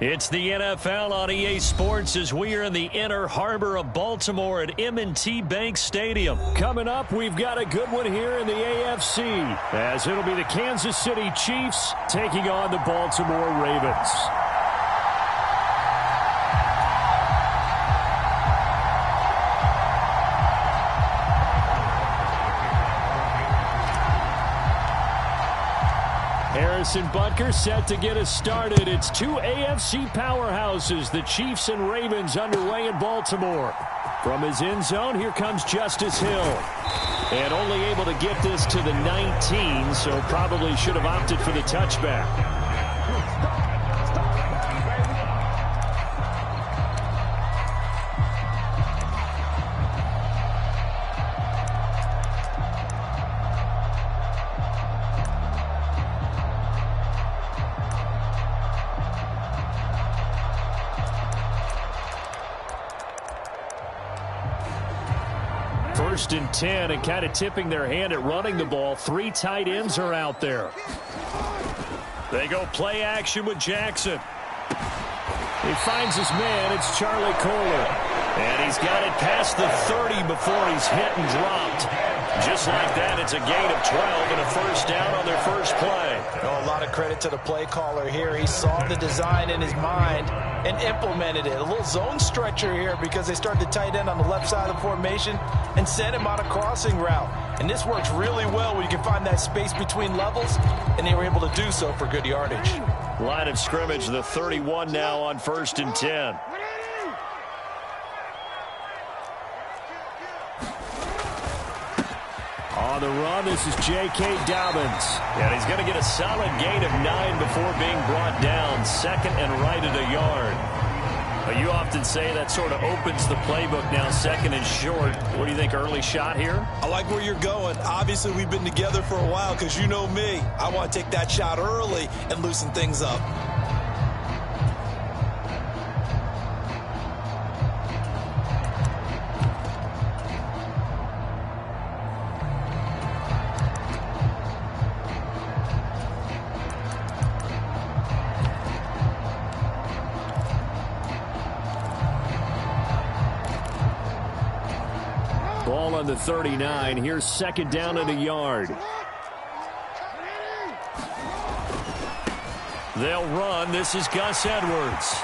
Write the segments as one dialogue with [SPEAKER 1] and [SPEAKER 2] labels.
[SPEAKER 1] It's the NFL on EA Sports as we are in the inner harbor of Baltimore at M&T Bank Stadium. Coming up, we've got a good one here in the AFC, as it'll be the Kansas City Chiefs taking on the Baltimore Ravens. Harrison Butker set to get us started. It's two AFC powerhouses, the Chiefs and Ravens, underway in Baltimore. From his end zone, here comes Justice Hill. And only able to get this to the 19, so probably should have opted for the touchback. First and 10, and kind of tipping their hand at running the ball. Three tight ends are out there. They go play action with Jackson. He finds his man. It's Charlie Kohler. And he's got it past the 30 before he's hit and dropped. Just like that, it's a gain of 12 and a first down on their first play.
[SPEAKER 2] A lot of credit to the play caller here. He saw the design in his mind and implemented it. A little zone stretcher here because they started the tight end on the left side of the formation and sent him on a crossing route. And this works really well when you can find that space between levels, and they were able to do so for good yardage.
[SPEAKER 1] Line of scrimmage, the 31 now on first and 10. On the run, this is J.K. Dobbins. And he's going to get a solid gain of 9 before being brought down. Second and right at a yard. But you often say that sort of opens the playbook now, second and short. What do you think, early shot here?
[SPEAKER 3] I like where you're going. Obviously, we've been together for a while because you know me. I want to take that shot early and loosen things up.
[SPEAKER 1] Ball on the 39. Here's second down and a yard. They'll run. This is Gus Edwards.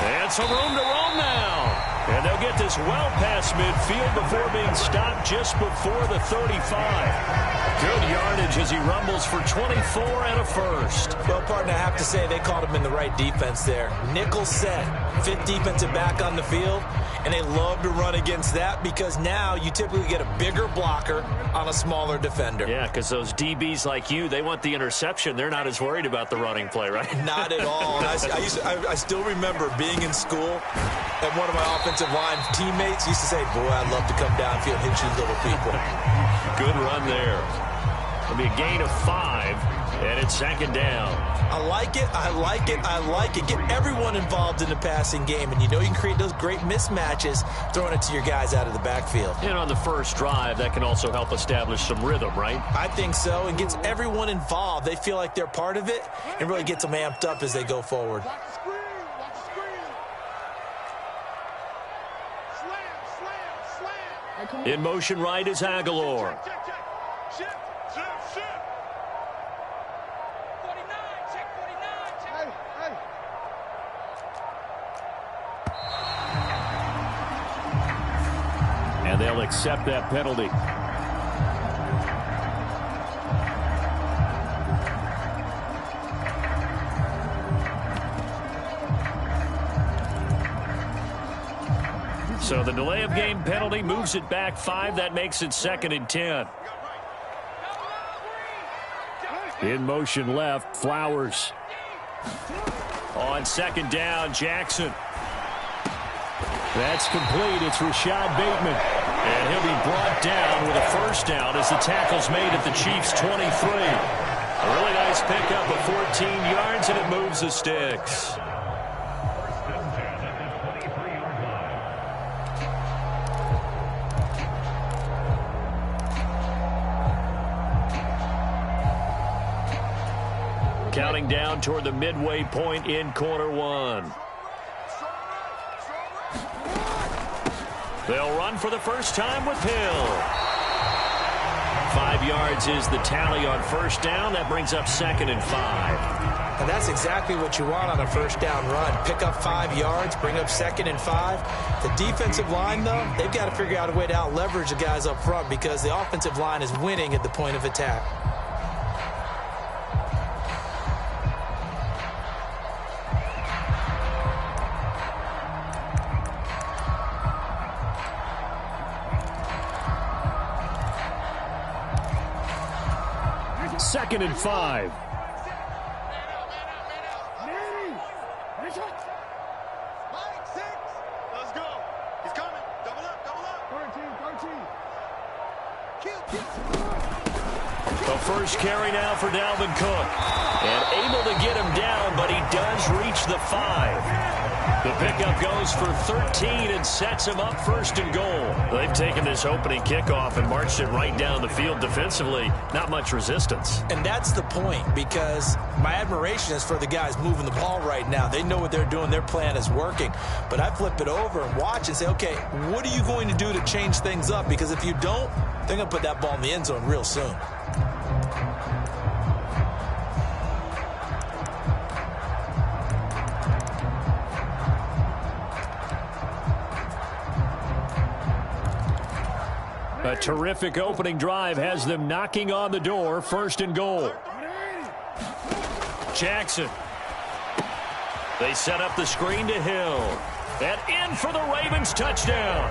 [SPEAKER 1] And some room to roam now. And they'll get this well past midfield before being stopped just before the 35. Good yardage as he rumbles for 24 and a first.
[SPEAKER 2] Well, partner, I have to say they called him in the right defense there. Nickel set, fifth defensive back on the field, and they love to run against that because now you typically get a bigger blocker on a smaller defender.
[SPEAKER 1] Yeah, because those DBs like you, they want the interception. They're not as worried about the running play, right?
[SPEAKER 2] Not at all. And
[SPEAKER 3] I still remember being in school, and one of my offensive line teammates used to say, boy, I'd love to come downfield and hit you little people.
[SPEAKER 1] Good run there. It'll be a gain of 5, and it's second down.
[SPEAKER 2] I like it, I like it, I like it. Get everyone involved in the passing game, and you know you can create those great mismatches throwing it to your guys out of the backfield.
[SPEAKER 1] And on the first drive, that can also help establish some rhythm, right?
[SPEAKER 2] I think so, and gets everyone involved. They feel like they're part of it and really gets them amped up as they go forward.
[SPEAKER 1] In motion right is Aguilar. And they'll accept that penalty. So the delay of game penalty moves it back 5. That makes it second and 10. In motion left, Flowers. On second down, Jackson. That's complete. It's Rashad Bateman. And he'll be brought down with a first down as the tackle's made at the Chiefs' 23. A really nice pickup of 14 yards, and it moves the sticks. counting down toward the midway point in quarter one. They'll run for the first time with Hill. 5 yards is the tally on first down. That brings up 2nd and 5.
[SPEAKER 2] And that's exactly what you want on a first down run. Pick up 5 yards, bring up 2nd and 5. The defensive line, though, they've got to figure out a way to out-leverage the guys up front because the offensive line is winning at the point of attack.
[SPEAKER 1] Second and 5.
[SPEAKER 4] Let's go. He's coming. Double up, double up. 13.
[SPEAKER 1] The first carry now for Dalvin Cook. And able to get him down, but he does reach the 5. The pickup goes for 13 and sets him up 1st and goal. They've taken this opening kickoff and marched it right down the field defensively. Not much resistance.
[SPEAKER 2] And that's the point, because my admiration is for the guys moving the ball right now. They know what they're doing. Their plan is working. But I flip it over and watch and say, okay, what are you going to do to change things up? Because if you don't, they're going to put that ball in the end zone real soon.
[SPEAKER 1] A terrific opening drive has them knocking on the door. 1st and goal. Jackson. They set up the screen to Hill. And in for the Ravens touchdown.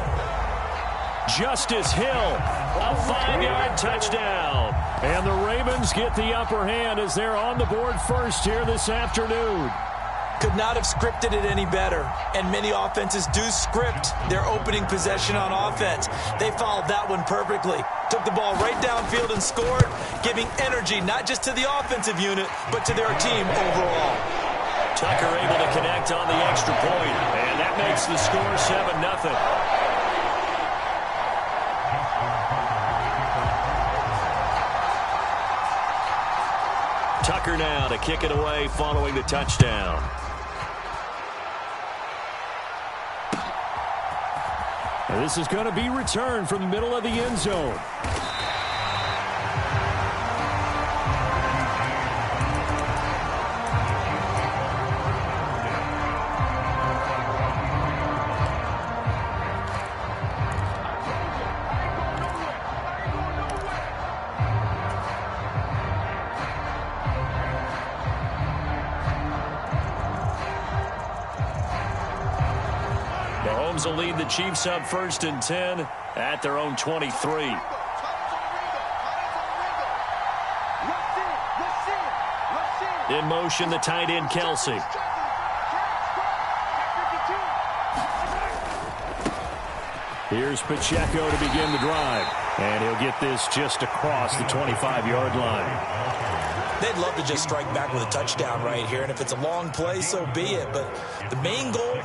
[SPEAKER 1] Justice Hill, a 5-yard touchdown. And the Ravens get the upper hand as they're on the board first here this afternoon.
[SPEAKER 2] Could not have scripted it any better. And many offenses do script their opening possession on offense. They followed that one perfectly. Took the ball right downfield and scored, giving energy not just to the offensive unit, but to their team overall.
[SPEAKER 1] Tucker able to connect on the extra point, and that makes the score 7-0. Tucker now to kick it away following the touchdown. And this is going to be returned from the middle of the end zone. Will lead the Chiefs up 1st and 10 at their own 23. In motion, the tight end, Kelsey. Here's Pacheco to begin the drive. And he'll get this just across the 25-yard line.
[SPEAKER 2] They'd love to just strike back with a touchdown right here. And if it's a long play, so be it. But the main goal,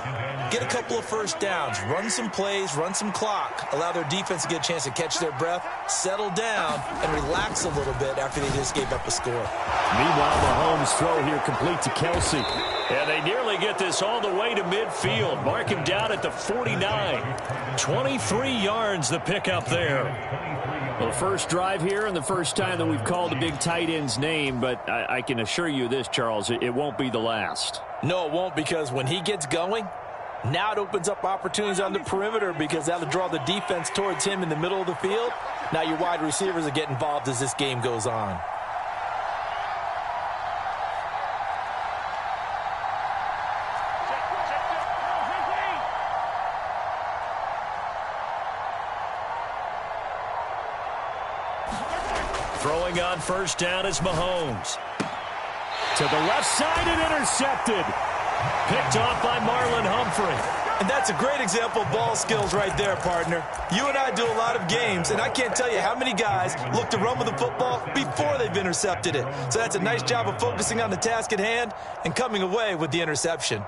[SPEAKER 2] get a couple of first downs, run some plays, run some clock, allow their defense to get a chance to catch their breath, settle down, and relax a little bit after they just gave up a score.
[SPEAKER 1] Meanwhile, Mahomes' throw here complete to Kelsey. And they nearly get this all the way to midfield. Mark him down at the 49. 23 yards the pickup there. Well, the first drive here and the first time that we've called the big tight end's name, but I can assure you this, Charles, it won't be the last.
[SPEAKER 2] No, it won't, because when he gets going, now it opens up opportunities on the perimeter because that'll draw the defense towards him in the middle of the field. Now your wide receivers will get involved as this game goes on.
[SPEAKER 1] Throwing on first down is Mahomes. To the left side and intercepted. Picked off by Marlon Humphrey.
[SPEAKER 2] And that's a great example of ball skills right there, partner. You and I do a lot of games, and I can't tell you how many guys look to run with the football before they've intercepted it. So that's a nice job of focusing on the task at hand and coming away with the interception.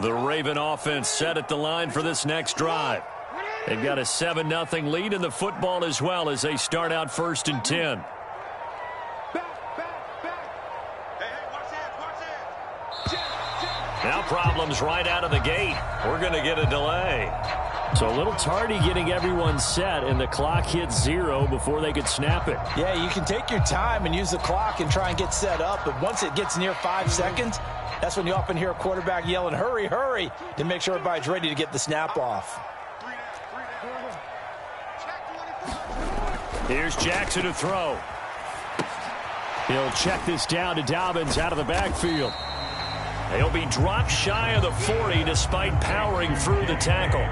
[SPEAKER 1] The Raven offense set at the line for this next drive. They've got a 7-0 lead in the football as well as they start out 1st and 10. Now problems right out of the gate. We're going to get a delay. So a little tardy getting everyone set, and the clock hits 0 before they could snap it.
[SPEAKER 2] Yeah, you can take your time and use the clock and try and get set up, but once it gets near 5 seconds, that's when you often hear a quarterback yelling, hurry, hurry, to make sure everybody's ready to get the snap off.
[SPEAKER 1] Here's Jackson to throw. He'll check this down to Dobbins out of the backfield. He'll be dropped shy of the 40 despite powering through the tackle.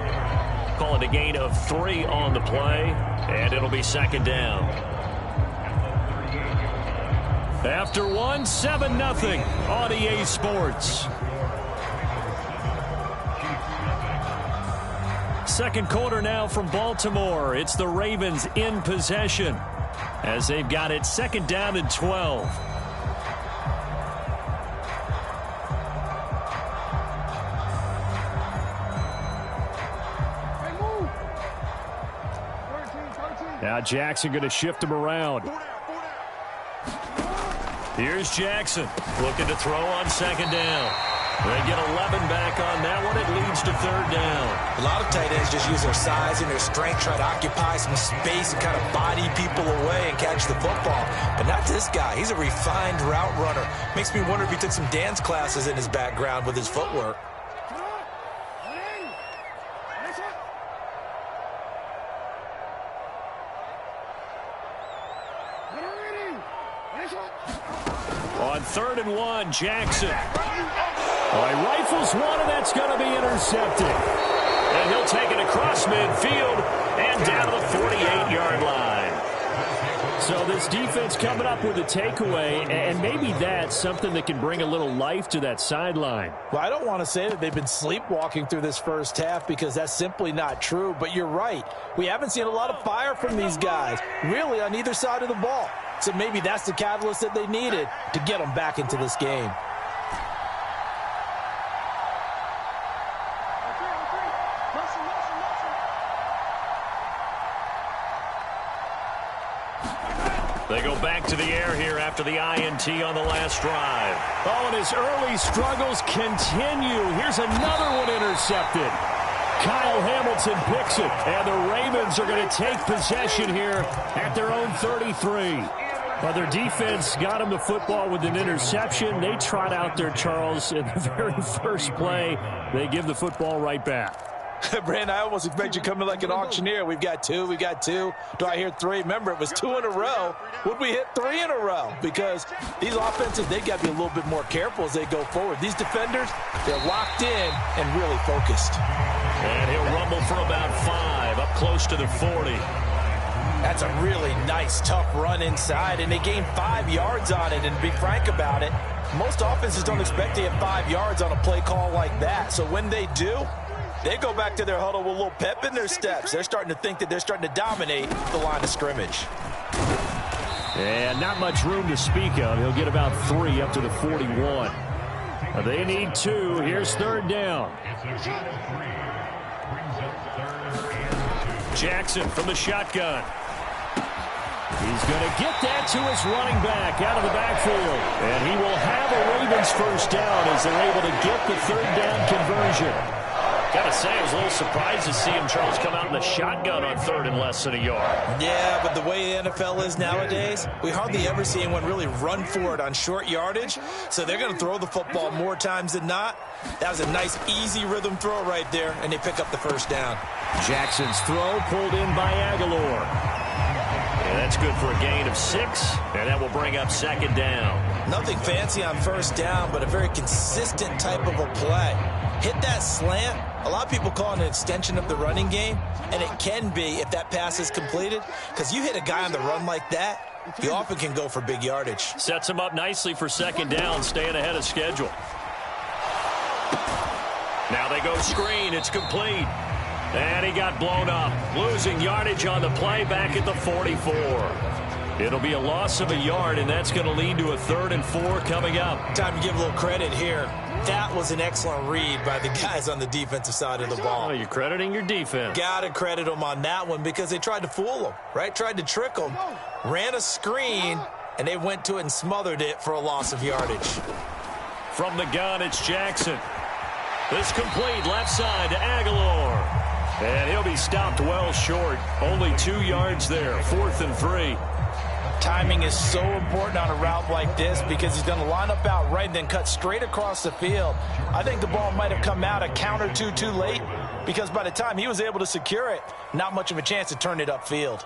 [SPEAKER 1] Call it a gain of 3 on the play, and it'll be 2nd down. After 1, 7-0 on EA Sports. Second quarter now from Baltimore. It's the Ravens in possession as they've got it 2nd down and 12. Now Jackson going to shift him around. Here's Jackson looking to throw on 2nd down. They get 11 back on that one. It leads to 3rd down.
[SPEAKER 3] A lot of tight ends just use their size and their strength, try to occupy some space and kind of body people away and catch the football. But not this guy. He's a refined route runner. Makes me wonder if he took some dance classes in his background with his footwork.
[SPEAKER 1] On 3rd and 1, Jackson. He rifles one, and that's going to be intercepted. And he'll take it across midfield and down to the 48-yard line. So this defense coming up with a takeaway, and maybe that's something that can bring a little life to that sideline.
[SPEAKER 2] Well, I don't want to say that they've been sleepwalking through this first half because that's simply not true, but you're right. We haven't seen a lot of fire from these guys, really, on either side of the ball. So maybe that's the catalyst that they needed to get them back into this game.
[SPEAKER 1] They go back to the air here after the INT on the last drive. Oh, and his early struggles continue. Here's another one intercepted. Kyle Hamilton picks it, and the Ravens are going to take possession here at their own 33. Well, their defense got them the football with an interception. They trot out there, Charles, in the very first play. They give the football right back.
[SPEAKER 2] Brandon, I almost expect you coming like an auctioneer. We've got 2, we got 2. Do I hear 3? Remember, it was 2 in a row. Would we hit 3 in a row? Because these offenses, they got to be a little bit more careful as they go forward. These defenders, they're locked in and really focused.
[SPEAKER 1] And he'll rumble for about 5, up close to the 40.
[SPEAKER 2] That's a really nice, tough run inside, and they gained 5 yards on it. And to be frank about it, most offenses don't expect to get 5 yards on a play call like that. So when they do, they go back to their huddle with a little pep in their steps. They're starting to think that they're starting to dominate the line of scrimmage.
[SPEAKER 1] And not much room to speak of. He'll get about 3 up to the 41. They need 2. Here's 3rd down. Jackson from the shotgun. He's going to get that to his running back out of the backfield. And he will have a Ravens 1st down as they're able to get the 3rd down conversion. Got to say, I was a little surprised to see him, Charles, come out in the shotgun on 3rd and less than a yard.
[SPEAKER 3] Yeah, but the way the NFL is nowadays, we hardly ever see anyone really run for it on short yardage. So they're going to throw the football more times than not. That was a nice, easy rhythm throw right there, and they pick up the 1st down.
[SPEAKER 1] Jackson's throw pulled in by Aguilar. And that's good for a gain of 6, and that will bring up 2nd down.
[SPEAKER 3] Nothing fancy on 1st down, but a very consistent type of a play. Hit that slant. A lot of people call it an extension of the running game, and it can be if that pass is completed, because you hit a guy on the run like that, you often can go for big yardage.
[SPEAKER 1] Sets him up nicely for 2nd down, staying ahead of schedule. Now they go screen. It's complete. And he got blown up, losing yardage on the play back at the 44. It'll be a loss of a yard, and that's going to lead to a 3rd and 4 coming up.
[SPEAKER 3] Time to give a little credit here. That was an excellent read by the guys on the defensive side of the ball.
[SPEAKER 1] Oh, you're crediting your defense.
[SPEAKER 3] Got to credit them on that one because they tried to fool them, right? Tried to trick them, ran a screen, and they went to it and smothered it for a loss of yardage.
[SPEAKER 1] From the gun, it's Jackson. This complete left side to Aguilar. And he'll be stopped well short. Only 2 yards there, 4th and 3.
[SPEAKER 2] Timing is so important on a route like this because he's going to line up out right and then cut straight across the field. I think the ball might have come out a count or two too late because by the time he was able to secure it, not much of a chance to turn it upfield.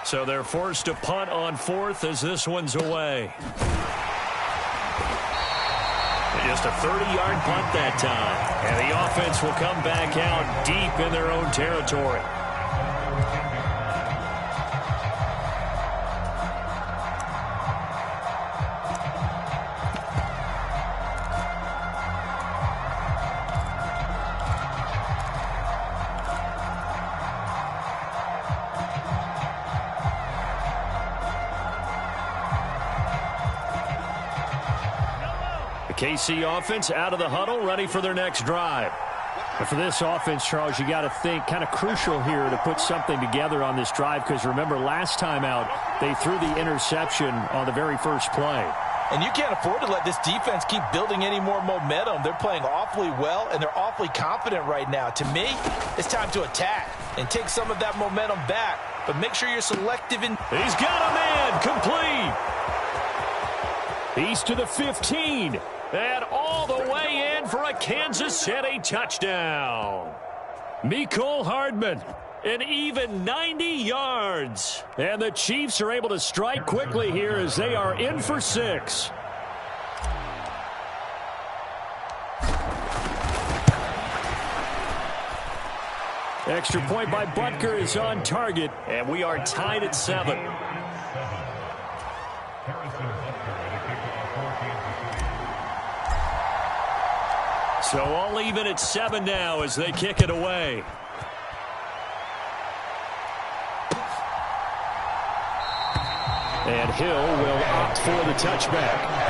[SPEAKER 1] So they're forced to punt on 4th as this one's away. Just a 30-yard punt that time. And the offense will come back out deep in their own territory. KC offense out of the huddle, ready for their next drive. And for this offense, Charles, you got to think kind of crucial here to put something together on this drive because remember last time out they threw the interception on the very first play.
[SPEAKER 2] And you can't afford to let this defense keep building any more momentum. They're playing awfully well, and they're awfully confident right now. To me, it's time to attack and take some of that momentum back, but make sure you're selective in.
[SPEAKER 1] He's got a man complete. He's to the 15. And all the way in for a Kansas City touchdown. Mecole Hardman, an even 90 yards. And the Chiefs are able to strike quickly here as they are in for 6. Extra point by Butker is on target, and we are tied at 7. So all even at 7 now as they kick it away. And Hill will opt for the touchback.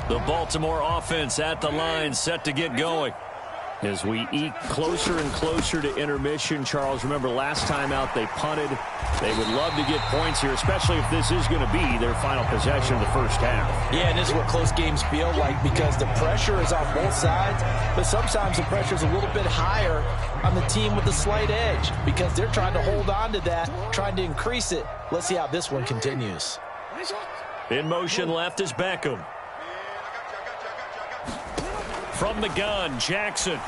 [SPEAKER 1] The Baltimore offense at the line, set to get going. As we eke closer and closer to intermission, Charles, remember last time out they punted. They would love to get points here, especially if this is going to be their final possession of the first half.
[SPEAKER 2] Yeah, and this is what close games feel like because the pressure is on both sides, but sometimes the pressure is a little bit higher on the team with the slight edge because they're trying to hold on to that, trying to increase it. Let's see how this one continues.
[SPEAKER 1] In motion left is Beckham. From the gun, Jackson. And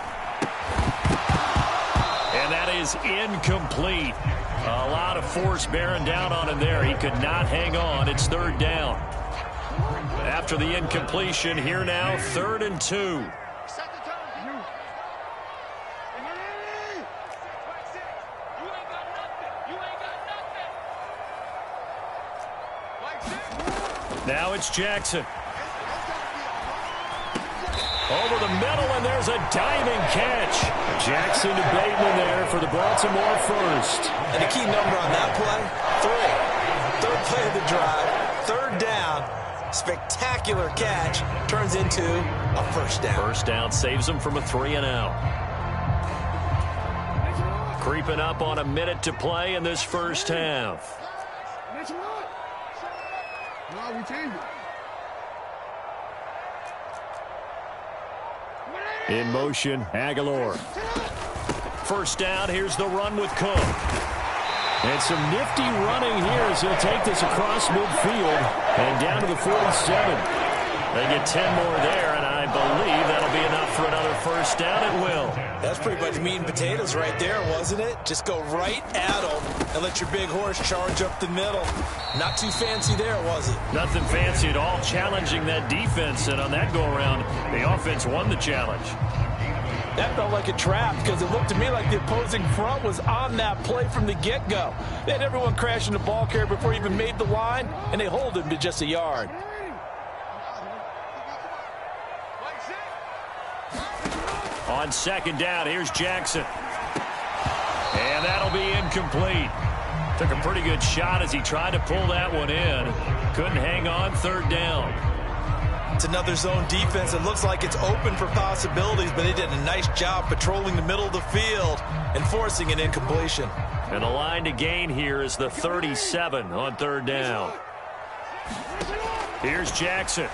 [SPEAKER 1] that is incomplete. A lot of force bearing down on him there. He could not hang on. It's 3rd down. After the incompletion, here now, 3rd and 2. Now it's Jackson. Over the middle, and there's a diving catch. Jackson to Bateman there for the Baltimore first.
[SPEAKER 3] And the key number on that play, 3. 3rd play of the drive, 3rd down. Spectacular catch turns into a first down.
[SPEAKER 1] First down saves them from a 3-and-out. Creeping up on a minute to play in this first half. In motion, Aguilar. First down, here's the run with Cook. And some nifty running here as he'll take this across midfield and down to the 47. They get 10 more there, and I believe that'll be enough for another first down at will.
[SPEAKER 3] That's pretty much meat and potatoes right there, wasn't it? Just go right at them and let your big horse charge up the middle. Not too fancy there, was it?
[SPEAKER 1] Nothing fancy at all, challenging that defense, and on that go-around, the offense won the challenge.
[SPEAKER 2] That felt like a trap because it looked to me like the opposing front was on that play from the get-go. They had everyone crashing the ball carrier before he even made the line, and they hold him to just a yard.
[SPEAKER 1] On second down, here's Jackson. And that'll be incomplete. Took a pretty good shot as he tried to pull that one in. Couldn't hang on third down.
[SPEAKER 3] It's another zone defense. It looks like it's open for possibilities, but they did a nice job patrolling the middle of the field and forcing an incompletion.
[SPEAKER 1] And the line to gain here is the 37 on third down. Here's Jackson.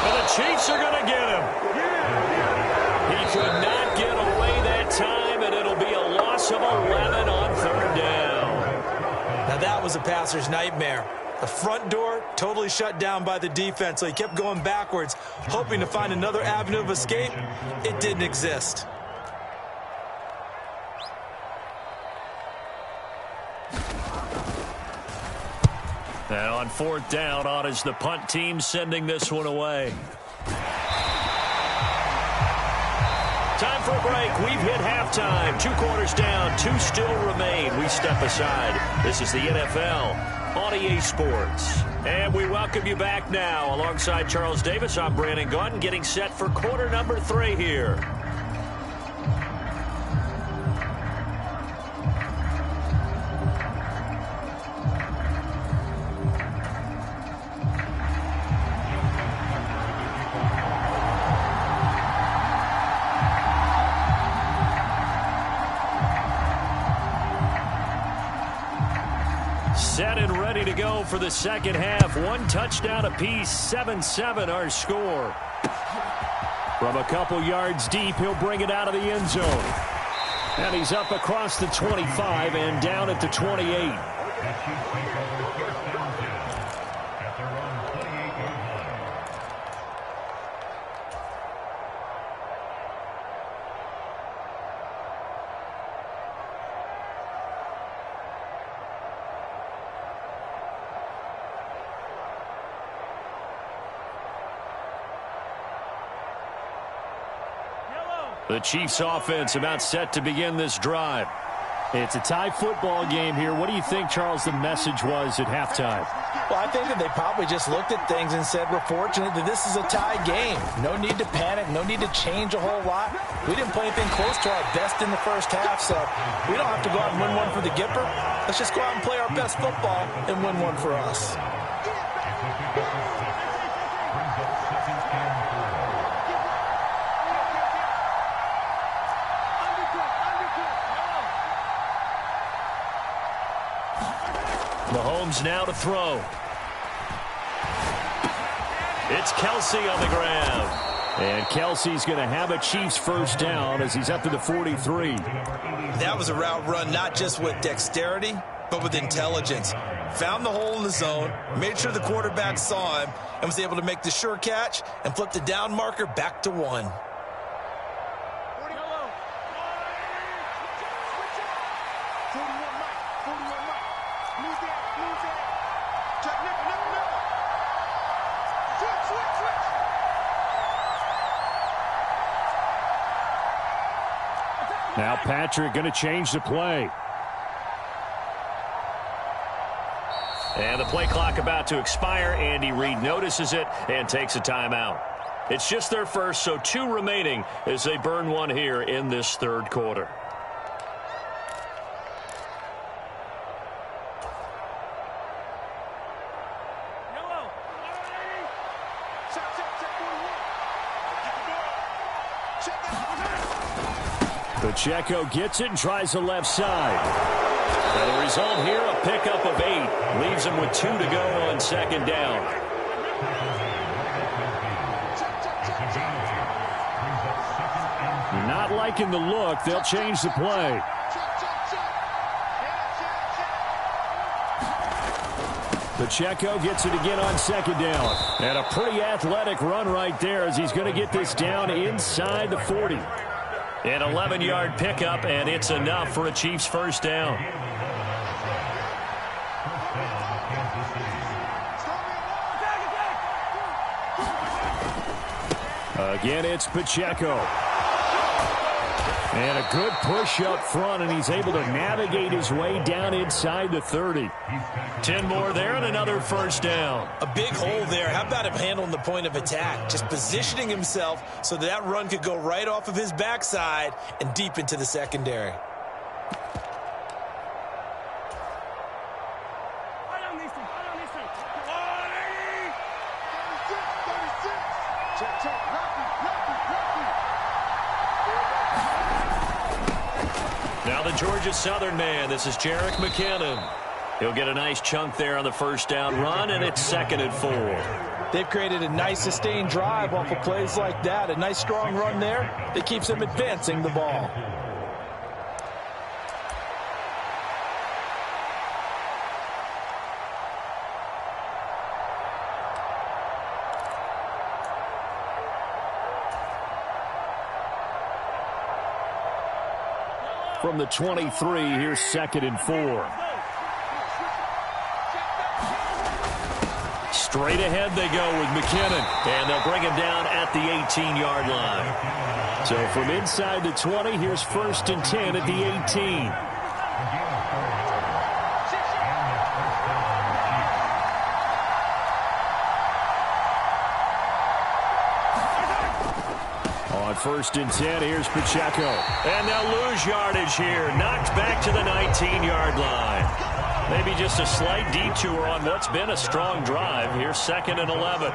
[SPEAKER 1] And the Chiefs are going to get him. He could not get away that time, and it'll be a loss of 11 on third down.
[SPEAKER 3] Now that was a passer's nightmare. The front door totally shut down by the defense, so he kept going backwards, hoping to find another avenue of escape. It didn't exist.
[SPEAKER 1] And on fourth down, on is the punt team sending this one away. Time for a break. We've hit halftime. 2 quarters down, 2 still remain. We step aside. This is the NFL on EA Sports. And we welcome you back now. Alongside Charles Davis, I'm Brandon Gunn, getting set for quarter number 3 here. Set and ready to go for the second half. 1 touchdown apiece, 7-7 our score. From a couple yards deep, he'll bring it out of the end zone. And he's up across the 25 and down at the 28. The Chiefs offense about set to begin this drive. It's a tie football game here. What do you think, Charles, the message was at halftime?
[SPEAKER 2] Well, I think that they probably just looked at things and said, we're fortunate that this is a tie game. No need to panic. No need to change a whole lot. We didn't play anything close to our best in the first half, so we don't have to go out and win one for the Gipper. Let's just go out and play our best football and win one for us.
[SPEAKER 1] Mahomes now to throw. It's Kelsey on the grab. And Kelsey's going to have a Chiefs first down as he's up to the 43.
[SPEAKER 3] That was a route run not just with dexterity, but with intelligence. Found the hole in the zone, made sure the quarterback saw him, and was able to make the sure catch and flip the down marker back to 1.
[SPEAKER 1] Now Patrick going to change the play. And the play clock about to expire. Andy Reid notices it and takes a timeout. It's just their first, so 2 remaining as they burn one here in this third quarter. Pacheco gets it and tries the left side. And the result here, a pickup of 8. Leaves him with 2 to go on second down. Not liking the look. They'll change the play. The Pacheco gets it again on second down. And a pretty athletic run right there as he's going to get this down inside the 40. An 11-yard pickup, and it's enough for a Chiefs first down. Again, it's Pacheco. And a good push up front, and he's able to navigate his way down inside the 30. 10 more there and another first down.
[SPEAKER 3] A big hole there. How about him handling the point of attack? Just positioning himself so that run could go right off of his backside and deep into the secondary.
[SPEAKER 1] Now the Georgia Southern man. This is Jerick McKinnon. He'll get a nice chunk there on the first down run, and it's 2nd and 4.
[SPEAKER 2] They've created a nice sustained drive off of plays like that. A nice strong run there that keeps them advancing the ball.
[SPEAKER 1] From the 23, here's 2nd and 4. Straight ahead they go with McKinnon, and they'll bring him down at the 18-yard line. So from inside the 20, here's 1st and 10 at the 18. On 1st and 10, here's Pacheco. And they'll lose yardage here. Knocked back to the 19-yard line. Maybe just a slight detour on what's been a strong drive. Here's 2nd and 11.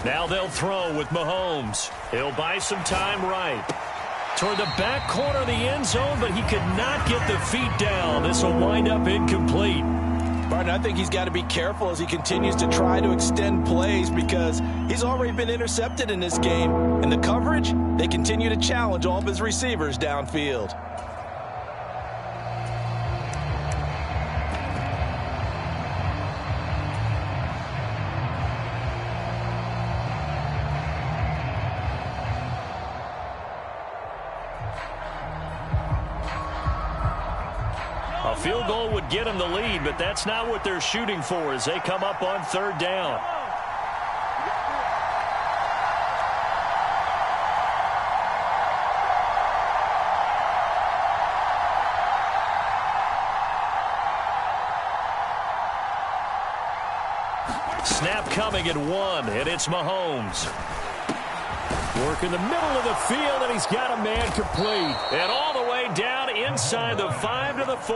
[SPEAKER 1] Now they'll throw with Mahomes. He'll buy some time right. Toward the back corner of the end zone, but he could not get the feet down. This will wind up incomplete.
[SPEAKER 2] Barton, I think he's got to be careful as he continues to try to extend plays because he's already been intercepted in this game. And the coverage, they continue to challenge all of his receivers downfield.
[SPEAKER 1] A field goal would get them the lead, but that's not what they're shooting for as they come up on 3rd down. Snap coming at 1, and it's Mahomes. Work in the middle of the field, and he's got a man complete. And all the way down inside the 5 to the 4.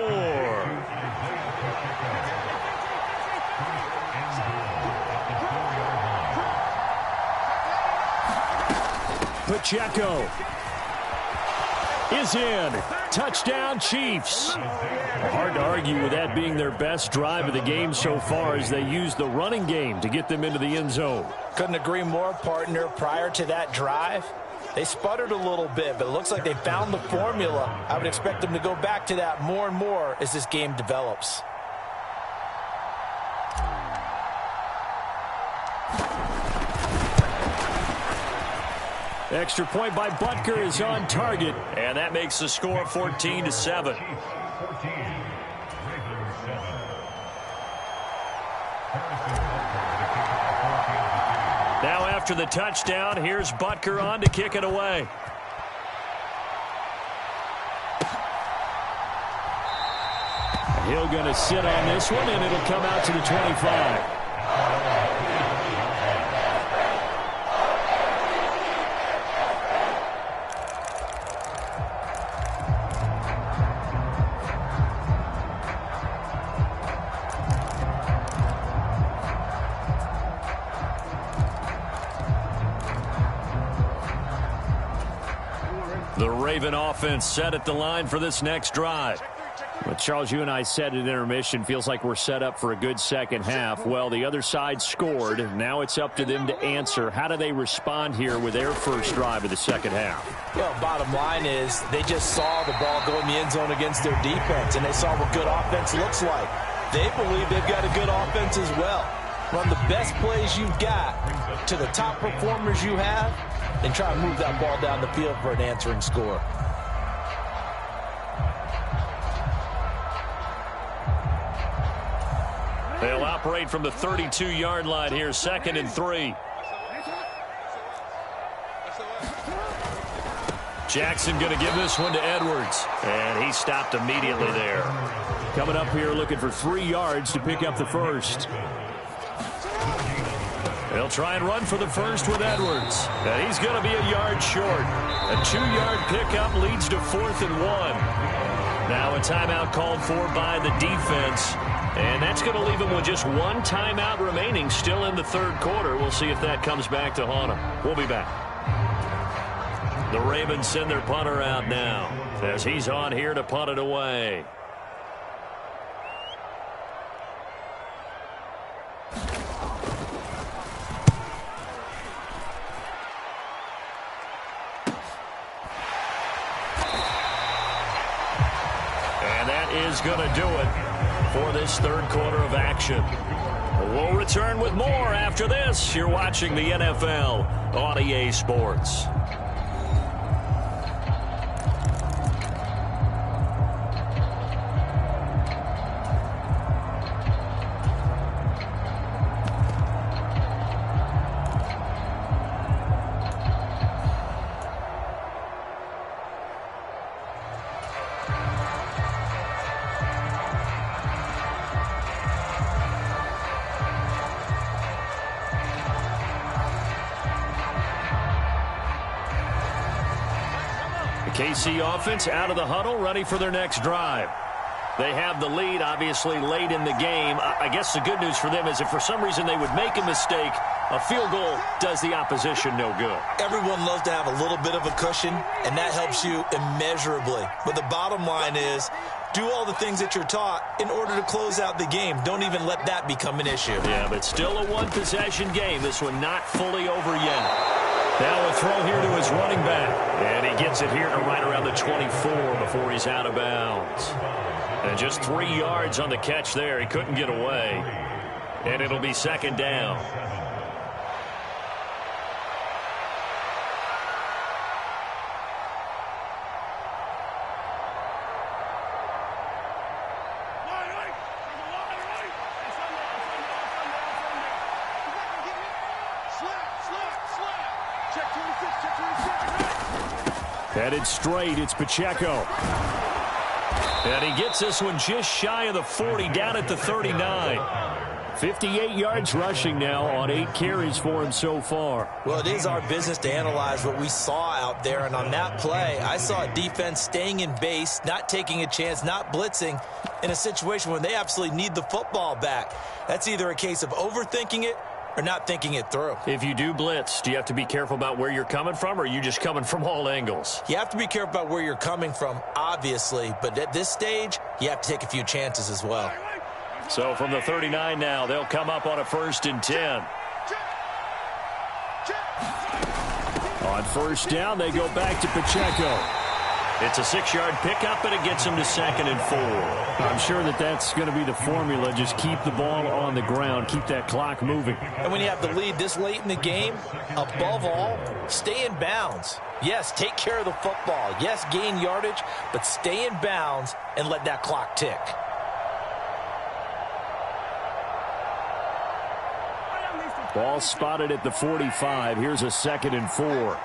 [SPEAKER 1] Pacheco is in. Touchdown, Chiefs. Hard to argue with that being their best drive of the game so far as they use the running game to get them into the end zone.
[SPEAKER 2] Couldn't agree more, partner. Prior to that drive, they sputtered a little bit, but it looks like they found the formula. I would expect them to go back to that more and more as this game develops.
[SPEAKER 1] Extra point by Butker is on target, and that makes the score 14-7. Now after the touchdown, here's Butker on to kick it away. Hill going to sit on this one, and it'll come out to the 25. Raven offense set at the line for this next drive.
[SPEAKER 4] Well,
[SPEAKER 1] Charles, you and I said at intermission, feels like we're set up for a good second half. Well, the other side scored. Now it's up to them to answer. How do they respond here with their first drive of the second half?
[SPEAKER 2] Well, bottom line is they just saw the ball go in the end zone against their defense, and they saw what good offense looks like. They believe they've got a good offense as well. Run the best plays you've got to the top performers you have, and try to move that ball down the field for an answering score.
[SPEAKER 1] They'll operate from the 32-yard line here, 2nd and 3. Jackson going to give this one to Edwards, and he stopped immediately there. Coming up here looking for 3 yards to pick up the first. They'll try and run for the first with Edwards, and he's going to be a yard short. A 2-yard pickup leads to 4th and 1. Now a timeout called for by the defense. And that's going to leave him with just 1 timeout remaining still in the third quarter. We'll see if that comes back to haunt him. We'll be back. The Ravens send their punter out now as he's on here to punt it away. And that is going to do it for this third quarter of action. We'll return with more after this. You're watching the NFL on EA Sports. KC offense out of the huddle, ready for their next drive. They have the lead, obviously, late in the game. I guess the good news for them is if for some reason they would make a mistake, a field goal does the opposition no good.
[SPEAKER 3] Everyone loves to have a little bit of a cushion, and that helps you immeasurably. But the bottom line is, do all the things that you're taught in order to close out the game. Don't even let that become an issue.
[SPEAKER 1] Yeah, but still a one-possession game. This one not fully over yet. Now a throw here to his running back. And he gets it here to right around the 24 before he's out of bounds. And just 3 yards on the catch there. He couldn't get away. And it'll be 2nd down. Headed straight, it's Pacheco. And he gets this one just shy of the 40, down at the 39. 58 yards rushing now on 8 carries for him so far.
[SPEAKER 3] Well, it is our business to analyze what we saw out there. And on that play, I saw a defense staying in base, not taking a chance, not blitzing in a situation where they absolutely need the football back. That's either a case of overthinking it or not thinking it through.
[SPEAKER 1] If you do blitz, do you have to be careful about where you're coming from, or are you just coming from all angles?
[SPEAKER 3] You have to be careful about where you're coming from, obviously. But at this stage, you have to take a few chances as well.
[SPEAKER 1] So from the 39 now, they'll come up on a 1st and 10. On 1st down, they go back to Pacheco. It's a 6-yard pickup, and it gets him to 2nd and 4. I'm sure that's going to be the formula. Just keep the ball on the ground. Keep that clock moving.
[SPEAKER 2] And when you have the lead this late in the game, above all, stay in bounds. Yes, take care of the football. Yes, gain yardage, but stay in bounds and let that clock tick.
[SPEAKER 1] Ball spotted at the 45. Here's a 2nd and 4.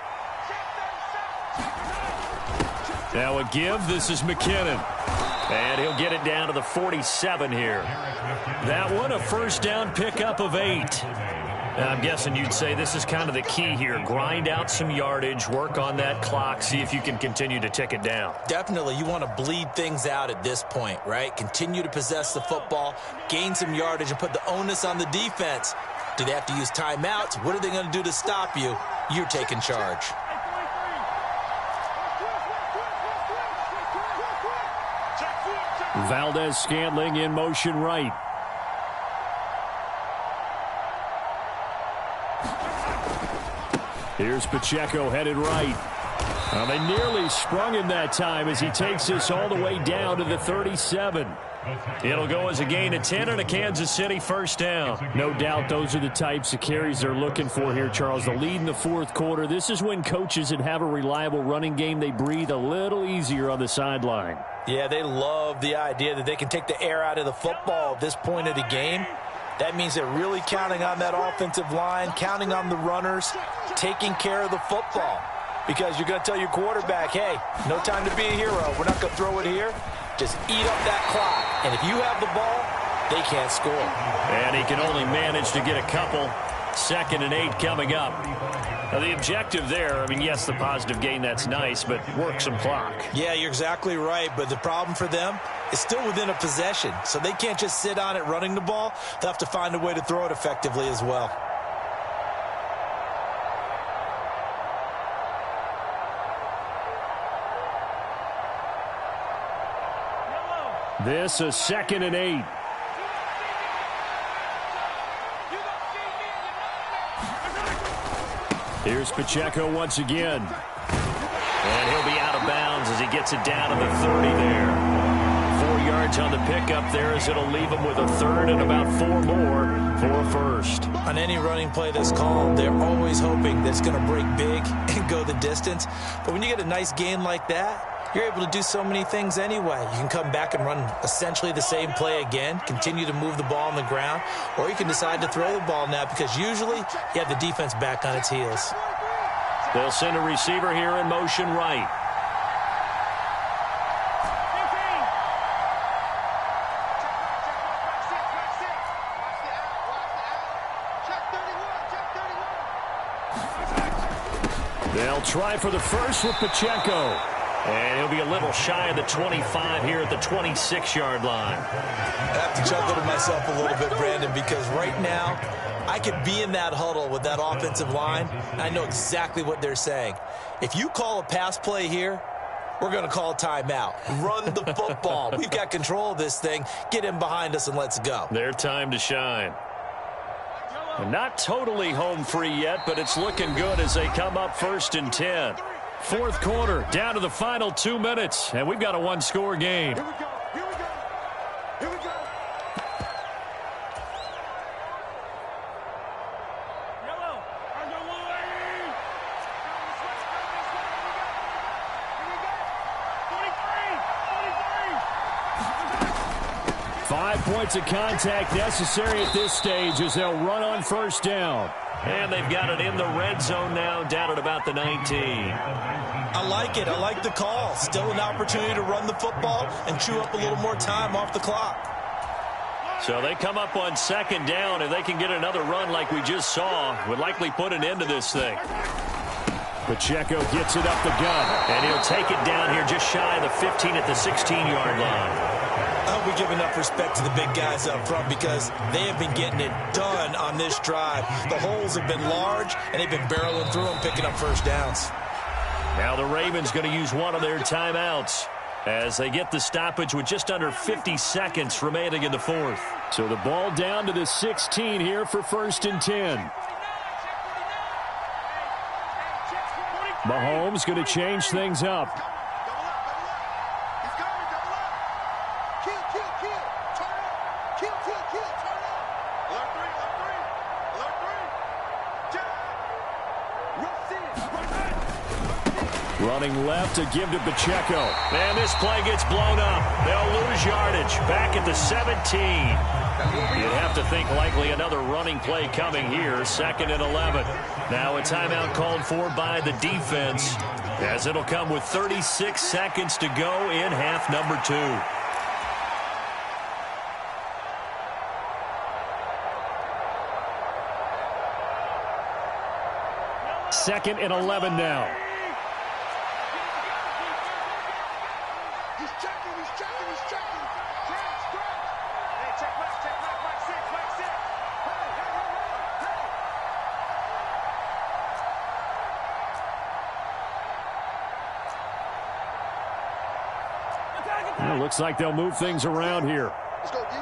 [SPEAKER 1] Now a give. This is McKinnon. And he'll get it down to the 47 here. That one, a 1st down pickup of 8. And I'm guessing you'd say this is kind of the key here. Grind out some yardage, work on that clock, see if you can continue to tick it down.
[SPEAKER 3] Definitely, you want to bleed things out at this point, right? Continue to possess the football, gain some yardage, and put the onus on the defense. Do they have to use timeouts? What are they going to do to stop you? You're taking charge.
[SPEAKER 1] Valdez-Scantling in motion right. Here's Pacheco headed right. They nearly sprung him that time as he takes this all the way down to the 37. It'll go as a gain of 10 and a Kansas City first down. No doubt those are the types of carries they're looking for here, Charles. The lead in the fourth quarter. This is when coaches that have a reliable running game, they breathe a little easier on the sideline.
[SPEAKER 2] Yeah, they love the idea that they can take the air out of the football at this point of the game. That means they're really counting on that offensive line, counting on the runners, taking care of the football. Because you're going to tell your quarterback, hey, no time to be a hero. We're not going to throw it here. Just eat up that clock. And if you have the ball, they can't score.
[SPEAKER 1] And he can only manage to get a couple. 2nd and 8 coming up. Now, the objective there, I mean, yes, the positive gain, that's nice, but work some clock.
[SPEAKER 2] Yeah, you're exactly right. But the problem for them is still within a possession. So they can't just sit on it running the ball. They'll have to find a way to throw it effectively as well.
[SPEAKER 1] This is 2nd and 8. Here's Pacheco once again. And he'll be out of bounds as he gets it down to the 30 there. 4 yards on the pickup there as it'll leave him with a third and about 4 more for a first.
[SPEAKER 2] On any running play that's called, they're always hoping that it's going to break big and go the distance. But when you get a nice gain like that, you're able to do so many things anyway. You can come back and run essentially the same play again, continue to move the ball on the ground, or you can decide to throw the ball now because usually you have the defense back on its heels.
[SPEAKER 1] They'll send a receiver here in motion right. They'll try for the first with Pacheco. And he'll be a little shy of the 25 here at the 26-yard line.
[SPEAKER 2] I have to chuckle to myself a little bit, Brandon, because right now I could be in that huddle with that offensive line, and I know exactly what they're saying. If you call a pass play here, we're going to call a timeout. Run the football. We've got control of this thing. Get in behind us and let's go.
[SPEAKER 1] Their time to shine. And not totally home free yet, but it's looking good as they come up 1st and 10. Fourth quarter, down to the final 2 minutes, and we've got a one-score game.
[SPEAKER 4] Here we go. Here we go. Here we go. Yellow. On your way. Here we go. 23.
[SPEAKER 1] 5 points of contact necessary at this stage as they'll run on first down. And they've got it in the red zone now, down at about the 19.
[SPEAKER 2] I like it. I like the call. Still an opportunity to run the football and chew up a little more time off the clock.
[SPEAKER 1] So they come up on 2nd down. If they can get another run like we just saw, would likely put an end to this thing. Pacheco gets it up the gut, and he'll take it down here just shy of the 15 at the 16-yard line.
[SPEAKER 2] I hope we give enough respect to the big guys up front because they have been getting it done on this drive. The holes have been large, and they've been barreling through them, picking up first downs.
[SPEAKER 1] Now the Ravens going to use one of their timeouts as they get the stoppage with just under 50 seconds remaining in the fourth. So the ball down to the 16 here for 1st and 10. Mahomes going to change things up. Running left to give to Pacheco. And this play gets blown up. They'll lose yardage. Back at the 17. You'd have to think likely another running play coming here. 2nd and 11. Now a timeout called for by the defense as it'll come with 36 seconds to go in half number 2. Second and 11 now.
[SPEAKER 4] He's checking. Hey, check back, 6. Hey.
[SPEAKER 1] Well, looks like they'll move things around here.
[SPEAKER 4] Let's go, D.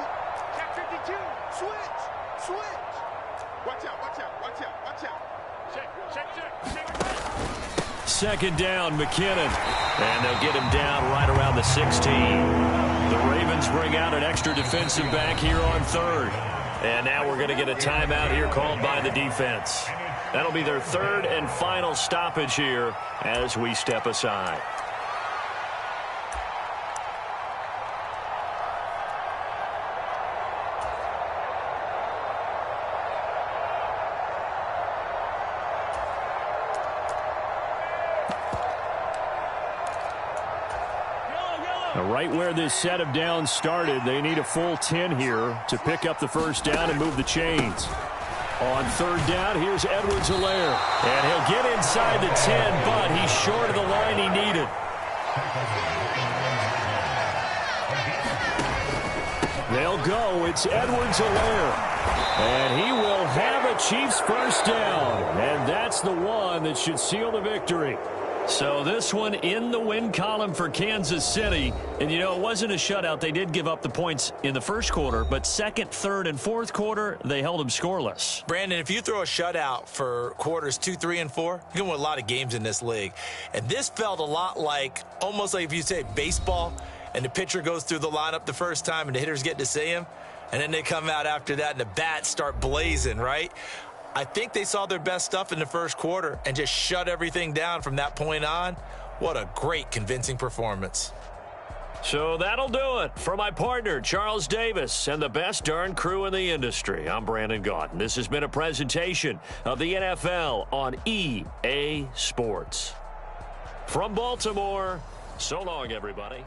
[SPEAKER 4] Check 52. Switch. Watch out. Check.
[SPEAKER 1] Second down, McKinnon. And they'll get him down right around the 16. The Ravens bring out an extra defensive back here on third. And now we're going to get a timeout here called by the defense. That'll be their third and final stoppage here as we step aside. Right where this set of downs started, they need a full 10 here to pick up the first down and move the chains. On third down, here's Edwards-Helaire. And he'll get inside the 10, but he's short of the line he needed. They'll go. It's Edwards-Helaire. And he will have a Chiefs first down. And that's the one that should seal the victory. So this one in the win column for Kansas City. And, you know, it wasn't a shutout. They did give up the points in the first quarter, but second, third, and fourth quarter, they held them scoreless.
[SPEAKER 3] Brandon, if you throw a shutout for quarters 2, 3, and 4, you can win a lot of games in this league. And this felt a lot like, almost like if you say baseball, and the pitcher goes through the lineup the first time and the hitters get to see him, and then they come out after that and the bats start blazing, right? I think they saw their best stuff in the first quarter and just shut everything down from that point on. What a great, convincing performance.
[SPEAKER 1] So that'll do it. For my partner, Charles Davis, and the best darn crew in the industry, I'm Brandon Gaudin. This has been a presentation of the NFL on EA Sports. From Baltimore, so long, everybody.